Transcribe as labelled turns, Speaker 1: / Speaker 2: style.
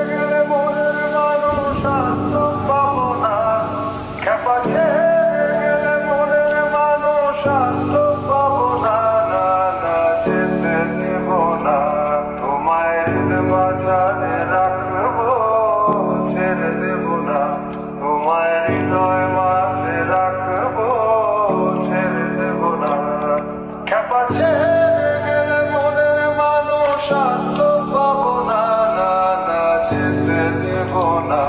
Speaker 1: গেলে মনের মানুষ আত্ম পাবো না, খেপা ছেড়ে গেলে মনের মানুষ আত্ম পাবো না, না না যেতে দেব না, তোমায় বাজারে রাখবো, ছেড়ে দেব না, তোমায় হৃদয় মাঝে রাখবো, ছেড়ে দেব না, খেপা ছেড়ে গেলে মনের মানুষ আত্ম পাবো না, না না যেতে দেব না।